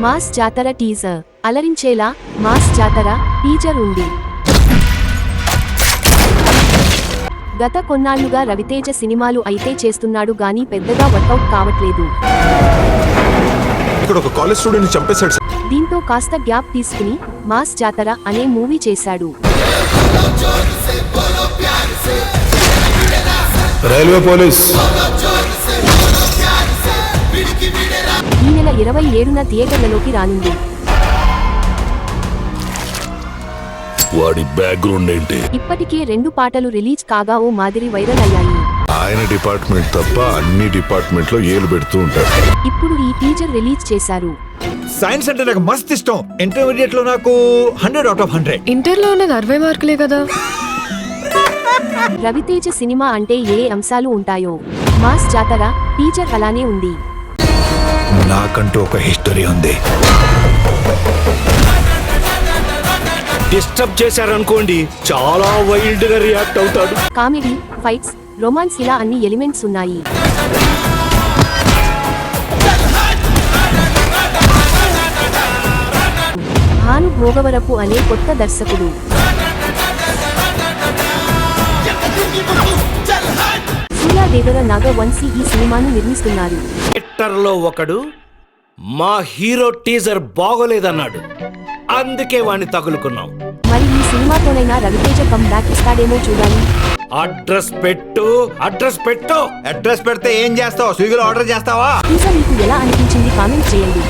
Mass జాతర teaser అలరించేలా mass జాతర teaser ఉంది. గత కొన్నాళ్లుగా రవితేజ సినిమాలు అయితే చేస్తున్నాడు గానీ పెద్దగా వర్కౌట్ కావట్లేదు. ఇక్కడ ఒక కాలేజ్ స్టూడెంట్ చంపేశాడు సార్. దీంతో కాస్త గ్యాప్ తీసుకుని మాస్ జాతర అనే మూవీ చేశాడు. రైల్వే పోలీస్ ఈ నెల 27న థియేటర్లలోకి రానుంది. వాడి బ్యాక్గ్రౌండ్ ఏంటి? ఇప్పటికే 2 పాటలు రిలీజ్ కాగా ఓ మాదిరి వైరల్ అయ్యాయి. ఆయన డిపార్ట్మెంట్ తప్ప అన్ని డిపార్ట్మెంట్ లో ఏలు పెడుతూ ఉంటారు. ఇప్పుడు ఈ టీజర్ రిలీజ్ చేశారు. సైన్స్ అంటే నాకు మస్త్ ఇష్టం. ఇంటర్మీడియట్ లో నాకు 100/100. ఇంటర్లో ఉన్నది 60 మార్కులే కదా. రవితేజ సినిమా అంటే ఏ అంశాలు ఉంటాయో మాస్ జాతర టీజర్ అలానే ఉంది. నాకంటూ ఒక హిస్టరీ ఉంది. డిస్టర్బ్ చేశారనుకోండి చాలా వైల్డ్ గా రియాక్ట్ అవుతాడు. కామెడీ, ఫైట్స్, రొమాన్స్ ఇలా అన్ని ఎలిమెంట్స్ ఉన్నాయి. భాను భోగవరపు అనే కొత్త దర్శకుడు. సూర్యాదేవర నాగవంశీ ఈ సినిమాను నిర్మిస్తున్నారు. ట్విట్టర్లో ఒకడు మా హీరో టీజర్ బాగోలేదన్నాడు, అందుకే వాణ్ణి తగులుకున్నాం. మరి ఈ సినిమాతోనైనా రవితేజ కమ్ బ్యాక్ ఇస్తాడేమో చూడాలి. అడ్రస్ పెట్టు, అడ్రస్ పెట్టు. అడ్రస్ పెడితే ఏం చేస్తావు? స్విగ్గీలో ఆర్డర్ చేస్తావా? టీజర్ మీకు ఎలా అనిపించింది కామెంట్ చేయండి.